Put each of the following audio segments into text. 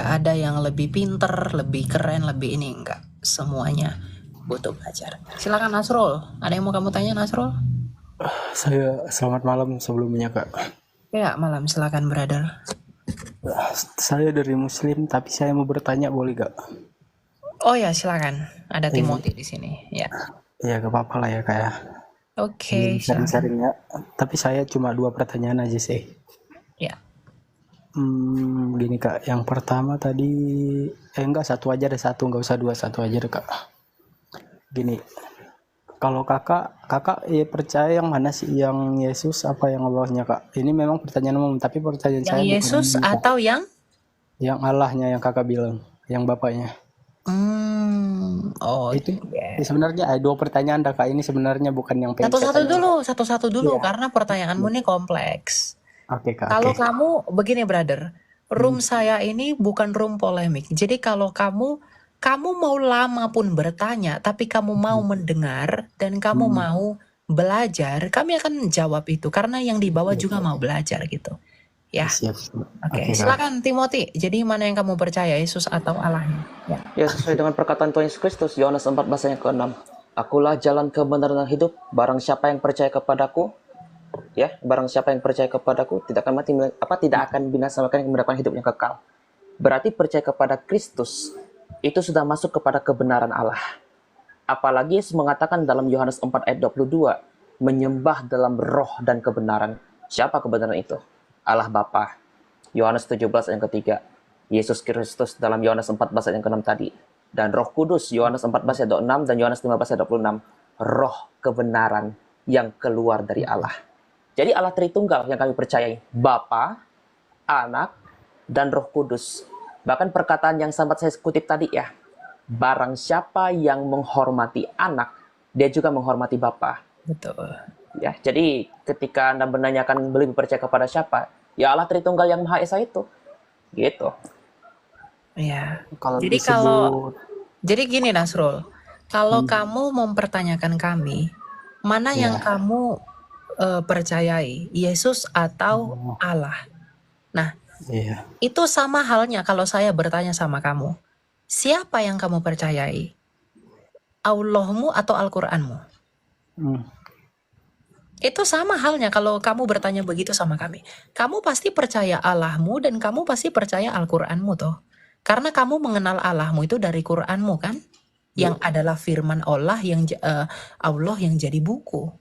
ada yang lebih pinter, lebih keren, lebih ini, enggak. Semuanya butuh belajar. Silakan Nasrul. Ada yang mau kamu tanya, Nasrul? Saya selamat malam sebelumnya Kak. Ya, malam. Silakan, brother. Saya dari Muslim tapi saya mau bertanya boleh gak? Oh ya, silakan. Ada Eh, Timothy di sini. Ya. ya gak apa-apa lah ya Kak ya. Oke, silakan. Sharing-sharing ya. Tapi saya cuma 2 pertanyaan aja sih. Ya. Gini Kak, yang pertama tadi enggak satu aja deh, satu enggak usah dua, satu aja deh Kak. Gini, kalau kakak ya percaya yang mana sih, yang Yesus apa yang Allahnya Kak? Ini memang pertanyaan umum tapi pertanyaan Yang saya bukan Yesus atau yang? yang Allahnya yang kakak bilang, yang Bapaknya. Oh, Itu ya. sebenarnya ada 2 pertanyaan Kak. Ini sebenarnya bukan yang pengen saya Satu-satu tanya. dulu, satu-satu dulu, Iya. karena pertanyaanmu ini kompleks. Oke Kak, Kalau oke. kamu, begini brother, room saya ini bukan room polemik. Jadi kalau kamu mau lama pun bertanya, tapi kamu mau mendengar dan kamu mau belajar, kami akan jawab itu karena yang di bawah juga mau belajar gitu. Ya. Siap. Oke, Oke Kak. silakan Timothy. Jadi mana yang kamu percaya, Yesus atau Allahnya? Ya. Ya, sesuai dengan perkataan Tuhan Yesus Kristus, Yohanes 14 ayat ke-6. Akulah jalan kebenaran dan hidup, barang siapa yang percaya kepadaku, barang siapa yang percaya kepadaku tidak akan mati, tidak akan binasa, maka yang mendapatkan hidup yang kekal. Berarti percaya kepada Kristus itu sudah masuk kepada kebenaran Allah. Apalagi Yesus mengatakan dalam Yohanes 4 ayat 22, menyembah dalam roh dan kebenaran. Siapa kebenaran itu? Allah Bapa. Yohanes 17 ayat ketiga. Yesus Kristus dalam Yohanes 14 ayat yang ke-6 tadi. Dan Roh Kudus Yohanes 14 ayat 26 dan Yohanes 15 ayat 26. Roh kebenaran yang keluar dari Allah. Jadi Allah Tritunggal yang kami percayai. Bapa, Anak, dan Roh Kudus. Bahkan perkataan yang sempat saya kutip tadi ya. Barang siapa yang menghormati anak, dia juga menghormati Bapa. Betul. Ya, jadi ketika Anda menanyakan beliau percaya kepada siapa, ya Allah Tritunggal yang Maha Esa itu. Gitu. Ya. Kalau Jadi disebut jadi gini Nasrul, kalau kamu mempertanyakan kami, mana yang ya, kamu percayai, Yesus atau Allah? Nah, iya. itu sama halnya kalau saya bertanya sama kamu, siapa yang kamu percayai? Allahmu atau Al-Qur'anmu? Hmm, Itu sama halnya kalau kamu bertanya begitu sama kami. Kamu pasti percaya Allahmu dan kamu pasti percaya Al-Qur'anmu toh. Karena kamu mengenal Allahmu itu dari Qur'anmu kan? Yang adalah firman Allah Allah yang jadi buku.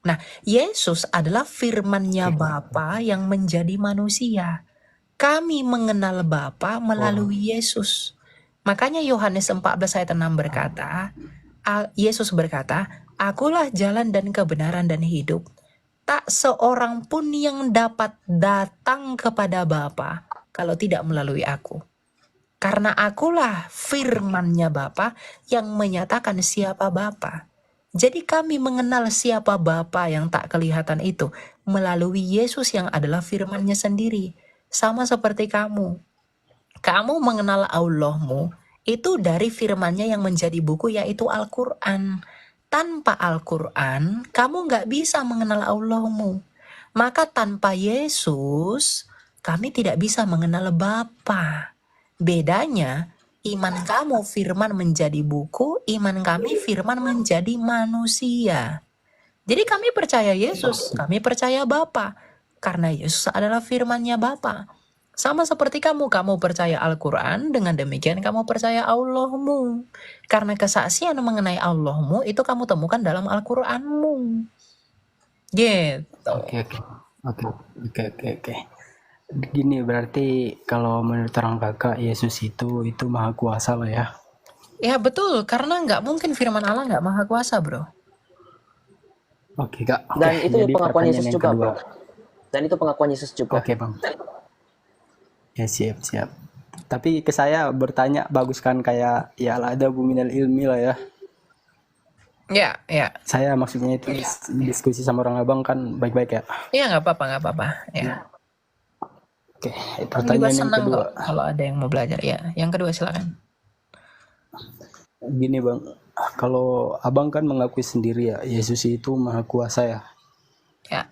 Nah, Yesus adalah firman-Nya Bapa yang menjadi manusia. Kami mengenal Bapa melalui Yesus. Makanya Yohanes 14 ayat 6 berkata, Yesus berkata, "Akulah jalan dan kebenaran dan hidup. Tak seorang pun yang dapat datang kepada Bapa kalau tidak melalui aku. Karena akulah firman-Nya Bapa yang menyatakan siapa Bapa." Jadi kami mengenal siapa Bapa yang tak kelihatan itu melalui Yesus yang adalah firman-Nya sendiri. Sama seperti kamu. Kamu mengenal Allahmu itu dari firman-Nya yang menjadi buku yaitu Al-Quran. Tanpa Al-Quran, kamu nggak bisa mengenal Allahmu. Maka tanpa Yesus, kami tidak bisa mengenal Bapa. Bedanya, iman kamu firman menjadi buku, iman kami firman menjadi manusia. Jadi kami percaya Yesus, kami percaya Bapa. Karena Yesus adalah firman-Nya Bapa. Sama seperti kamu percaya Al-Quran, dengan demikian kamu percaya Allahmu. Karena kesaksian mengenai Allahmu itu kamu temukan dalam Al-Quranmu. Gitu. oke oke. Oke. Gini berarti kalau menurut orang kakak Yesus itu maha kuasa lah ya. Ya betul, karena nggak mungkin firman Allah nggak maha kuasa bro. Oke Kak, oke. Dan itu Jadi pengakuan pertanyaan Yesus yang juga, kedua. bro. Dan itu pengakuan Yesus juga. Oke Bang. Ya siap. Tapi ke saya bertanya bagus kan, kayak ya lah ada minal ilmi lah ya. Ya. Saya maksudnya itu diskusi sama orang abang kan baik-baik ya. Iya nggak apa-apa. Ya. Oke, Kami juga pertanyaan yang senang kedua. kok kalau ada yang mau belajar. Ya, yang kedua silakan. Gini Bang, kalau abang kan mengakui sendiri ya Yesus itu maha kuasa ya. Ya.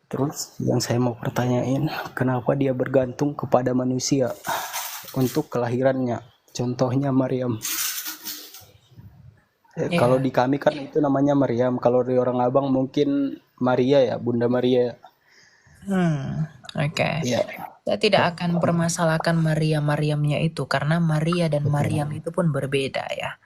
Terus yang saya mau pertanyain, kenapa dia bergantung kepada manusia? untuk kelahirannya. Contohnya Maryam. Kalau Iya. di kami kan itu namanya Maryam. Kalau di orang Abang mungkin Maria ya, Bunda Maria. Oke. Iya, Saya tidak akan permasalahkan Maria-Mariamnya itu karena Maria dan oke. Mariam itu pun berbeda ya.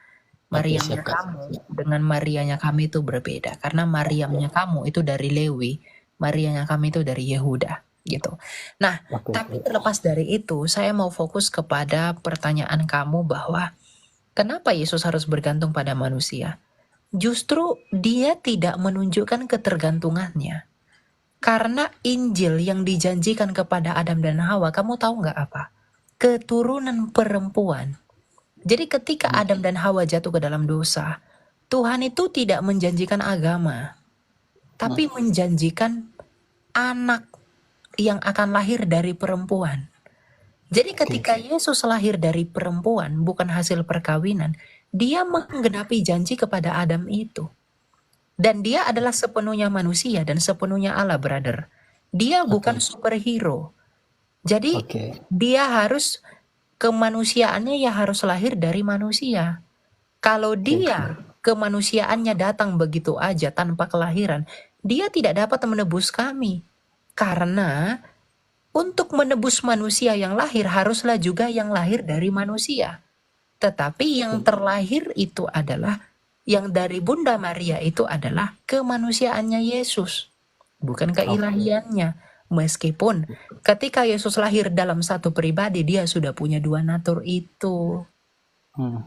Oke, siap Mariamnya Kak. kamu dengan Marianya kami itu berbeda karena Mariamnya kamu itu dari Lewi, Marianya kami itu dari Yehuda gitu. Nah, Oke, tapi terlepas dari itu, saya mau fokus kepada pertanyaan kamu bahwa kenapa Yesus harus bergantung pada manusia? Justru dia tidak menunjukkan ketergantungannya. Karena Injil yang dijanjikan kepada Adam dan Hawa, kamu tahu nggak apa? Keturunan perempuan. Jadi ketika Adam dan Hawa jatuh ke dalam dosa, Tuhan itu tidak menjanjikan agama, tapi menjanjikan anak yang akan lahir dari perempuan. Jadi oke. ketika Yesus lahir dari perempuan, bukan hasil perkawinan, dia menggenapi janji kepada Adam itu. Dan dia adalah sepenuhnya manusia dan sepenuhnya Allah, brother. Dia bukan Oke. superhero. Jadi Oke. dia harus kemanusiaannya ya harus lahir dari manusia. Kalau Oke. dia kemanusiaannya datang begitu aja tanpa kelahiran, dia tidak dapat menebus kami. Karena untuk menebus manusia yang lahir haruslah juga yang lahir dari manusia. Tetapi yang terlahir itu adalah yang dari Bunda Maria itu adalah kemanusiaannya Yesus, bukan Oke. keilahiannya. Meskipun ketika Yesus lahir dalam satu pribadi, dia sudah punya dua natur itu. Hmm.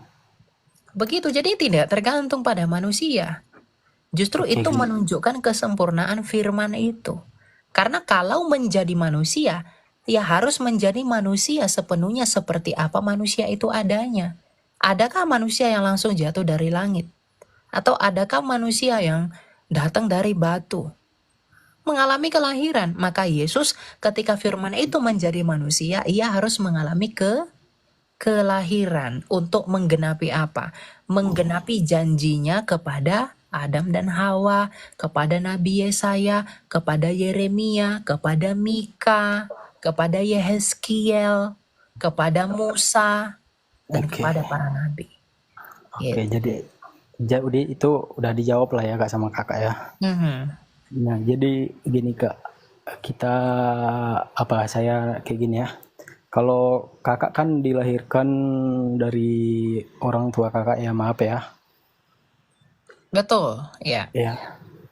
Begitu, jadi tidak tergantung pada manusia. Justru Oke, itu gini. menunjukkan kesempurnaan firman itu. Karena kalau menjadi manusia, ya harus menjadi manusia sepenuhnya seperti apa manusia itu adanya. Adakah manusia yang langsung jatuh dari langit? Atau adakah manusia yang datang dari batu? Mengalami kelahiran. Maka Yesus ketika firman itu menjadi manusia, ia harus mengalami kelahiran untuk menggenapi apa? Menggenapi janjinya kepada Adam dan Hawa, kepada Nabi Yesaya, kepada Yeremia, kepada Mika, kepada Yehezkiel, kepada Musa, dan Oke. kepada para nabi. Oke, Gitu. jadi itu udah dijawab lah ya Kak sama Kakak ya. Mhm. Nah, jadi gini Kak, kita saya kayak gini ya. Kalau Kakak kan dilahirkan dari orang tua Kakak ya, maaf ya. Betul, ya. Ya.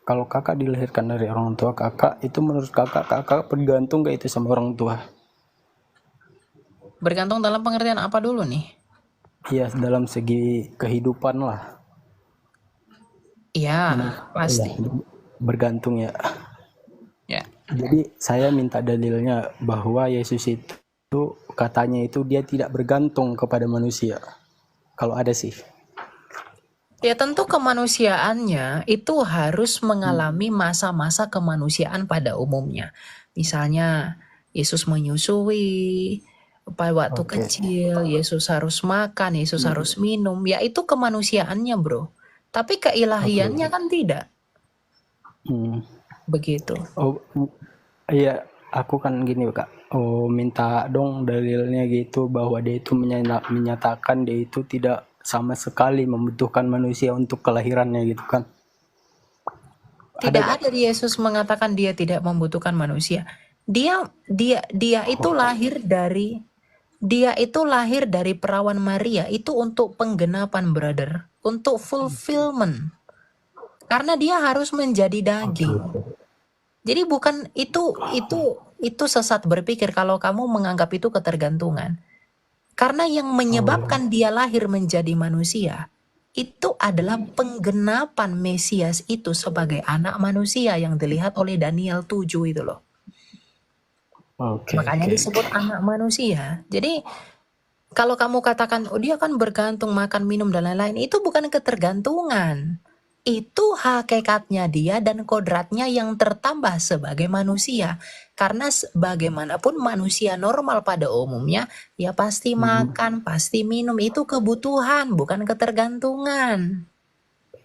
Kalau Kakak dilahirkan dari orang tua Kakak, itu menurut Kakak bergantung gak itu sama orang tua? Bergantung dalam pengertian apa dulu nih? Iya, dalam segi kehidupan lah. Iya, Iya, pasti. bergantung ya. Ya. Jadi saya minta dalilnya bahwa Yesus itu katanya itu dia tidak bergantung kepada manusia. Kalau ada sih. Ya tentu kemanusiaannya itu harus mengalami masa-masa kemanusiaan pada umumnya. Misalnya Yesus menyusui, pada waktu Oke. kecil, Yesus harus makan, Yesus harus minum, ya itu kemanusiaannya bro. Tapi keilahiannya kan tidak, Hmm. begitu. Oh, iya, aku kan gini Kak. Oh, minta dong dalilnya gitu bahwa dia itu menyatakan dia itu tidak sama sekali membutuhkan manusia untuk kelahirannya gitu kan. Tidak Gak? ada Yesus mengatakan dia tidak membutuhkan manusia. Dia itu lahir dari perawan Maria itu untuk penggenapan, brother, untuk fulfillment. Karena dia harus menjadi daging. Jadi bukan itu sesat berpikir kalau kamu menganggap itu ketergantungan. Karena yang menyebabkan dia lahir menjadi manusia itu adalah penggenapan Mesias itu sebagai anak manusia yang dilihat oleh Daniel 7 itu loh. Oke, Makanya disebut anak manusia. Jadi kalau kamu katakan, oh dia kan bergantung makan, minum, dan lain-lain, itu bukan ketergantungan. Itu hakikatnya dia dan kodratnya yang tertambah sebagai manusia. Karena bagaimanapun manusia normal pada umumnya, ya pasti makan, pasti minum, itu kebutuhan, bukan ketergantungan.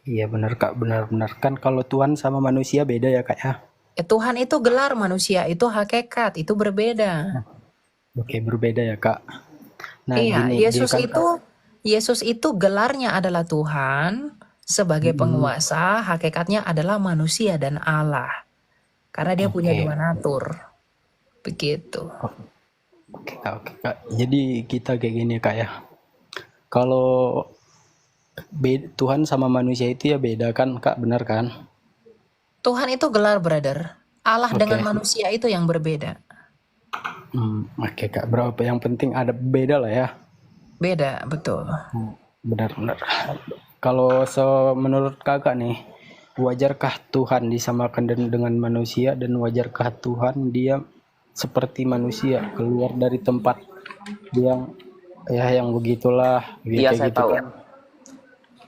Iya benar Kak, benar-benar kan kalau Tuhan sama manusia beda ya Kak ya. Tuhan itu gelar, manusia itu hakikat, itu berbeda. Oke, berbeda ya Kak. Nah Iya, gini dia kan Yesus itu gelarnya adalah Tuhan, sebagai Mm-mm. penguasa, hakikatnya adalah manusia dan Allah. Karena dia punya Oke. dua natur. Begitu. Oke kak, oke kak. Jadi kita kayak gini kak ya. Kalau Tuhan sama manusia itu ya beda kan kak, benar kan? Tuhan itu gelar, brother. Allah dengan Oke. manusia itu yang berbeda. Oke kak. Berapa yang penting ada beda lah ya. Beda, betul. Benar-benar. Kalau menurut kakak nih, wajarkah Tuhan disamakan dengan manusia dan wajarkah Tuhan dia seperti manusia keluar dari tempat yang ya yang begitulah Iya, kayak saya gitu tahu. kan.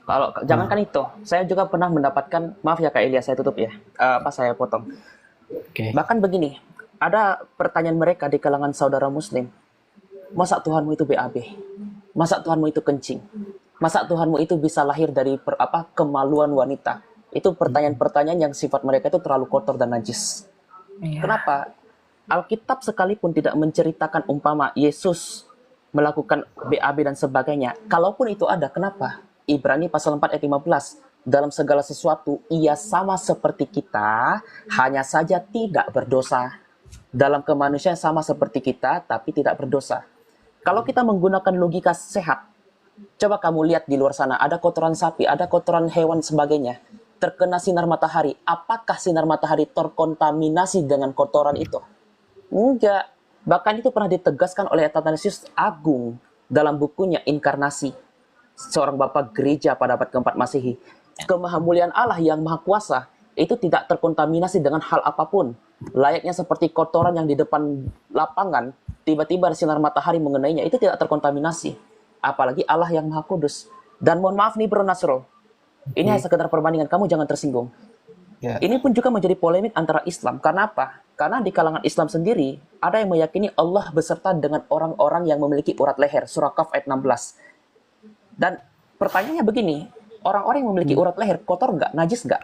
Kalau jangankan itu, saya juga pernah mendapatkan, maaf ya Kak Ilya, saya tutup ya. Saya potong. Oke. Bahkan begini, ada pertanyaan mereka di kalangan saudara muslim, masa Tuhanmu itu BAB? Masa Tuhanmu itu kencing? Masa Tuhanmu itu bisa lahir dari kemaluan wanita? Itu pertanyaan-pertanyaan yang sifat mereka itu terlalu kotor dan najis. Iya. Kenapa? Alkitab sekalipun tidak menceritakan umpama Yesus melakukan BAB dan sebagainya. Kalaupun itu ada, kenapa? Ibrani pasal 4 ayat 15. Dalam segala sesuatu, ia sama seperti kita, hanya saja tidak berdosa. Dalam kemanusiaan sama seperti kita, tapi tidak berdosa. Kalau kita menggunakan logika sehat, coba kamu lihat di luar sana, ada kotoran sapi, ada kotoran hewan sebagainya. Terkena sinar matahari, apakah sinar matahari terkontaminasi dengan kotoran itu? Enggak. Bahkan itu pernah ditegaskan oleh Athanasius Agung dalam bukunya Inkarnasi, seorang bapak gereja pada abad keempat Masehi. Kemahamuliaan Allah yang maha kuasa itu tidak terkontaminasi dengan hal apapun. Layaknya seperti kotoran yang di depan lapangan, tiba-tiba sinar matahari mengenainya, itu tidak terkontaminasi. Apalagi Allah yang maha kudus. Dan mohon maaf nih Bro Nasro, ini hanya sekedar perbandingan, kamu jangan tersinggung. Ya. Ini pun juga menjadi polemik antara Islam. Karena apa? Karena di kalangan Islam sendiri, ada yang meyakini Allah beserta dengan orang-orang yang memiliki urat leher. Surah Kaf ayat 16. Dan pertanyaannya begini, orang-orang yang memiliki urat leher kotor nggak? Najis nggak?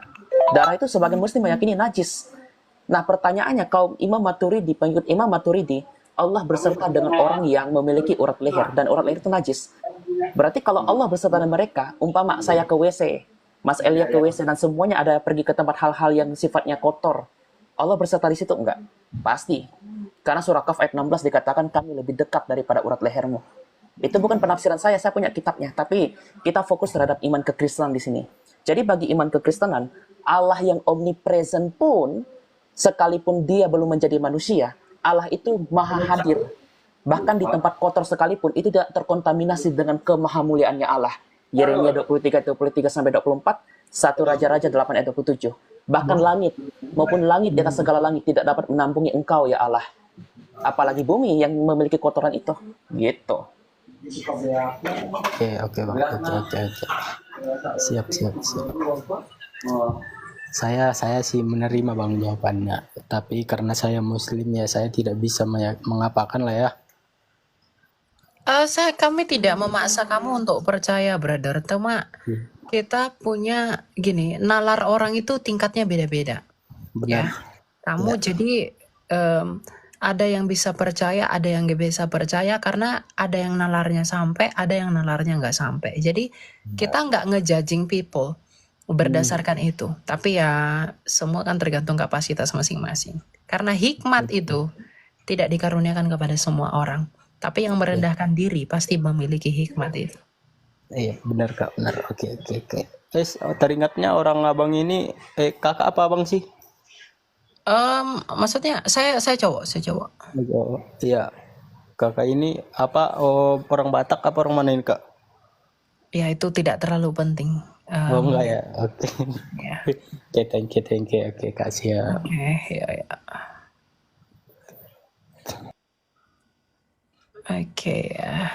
Darah itu sebagian muslim meyakini najis. Nah pertanyaannya, kaum Imam Maturidi, pengikut Imam Maturidi, Allah beserta dengan orang yang memiliki urat leher. Dan urat leher itu najis. Berarti kalau Allah beserta dengan mereka, umpama saya ke WC, Mas Elia ke WC, dan semuanya ada pergi ke tempat hal-hal yang sifatnya kotor, Allah berserta di situ enggak? Pasti. Karena surah Kaf ayat 16 dikatakan kami lebih dekat daripada urat lehermu. Itu bukan penafsiran saya punya kitabnya, tapi kita fokus terhadap iman kekristenan di sini. Jadi bagi iman kekristenan, Allah yang omnipresent pun, sekalipun dia belum menjadi manusia, Allah itu maha hadir. Bahkan di tempat kotor sekalipun, itu tidak terkontaminasi dengan kemahamuliaannya Allah. Yeremia 23:23-24, 1 Raja-Raja 8 ayat 27. Bahkan langit, maupun langit di atas segala langit tidak dapat menampung engkau ya Allah. Apalagi bumi yang memiliki kotoran itu. Gitu. Oke bang. Oke. Siap. Saya sih menerima bang jawabannya. Tapi karena saya muslim ya saya tidak bisa mengapakan lah ya. Kami tidak memaksa kamu untuk percaya, brother. Cuma kita punya gini, nalar orang itu tingkatnya beda-beda. Benar. Ya, kamu jadi ada yang bisa percaya, ada yang nggak bisa percaya karena ada yang nalarnya sampai, ada yang nalarnya nggak sampai. Jadi kita nggak ngejudging people berdasarkan itu. Tapi ya semua kan tergantung kapasitas masing-masing. Karena hikmat itu tidak dikaruniakan kepada semua orang. Tapi yang merendahkan diri pasti memiliki hikmat itu. Iya benar kak, benar. Oke. Teringatnya orang abang ini kakak apa abang sih? Maksudnya saya cowok. Oh, iya. Kakak ini apa? Orang Batak apa orang mana ini kak? Ya itu tidak terlalu penting. Enggak ya. Oke. Ya. Oke, thank you. Oke, kasih ya. Oke, ya. Oke ya.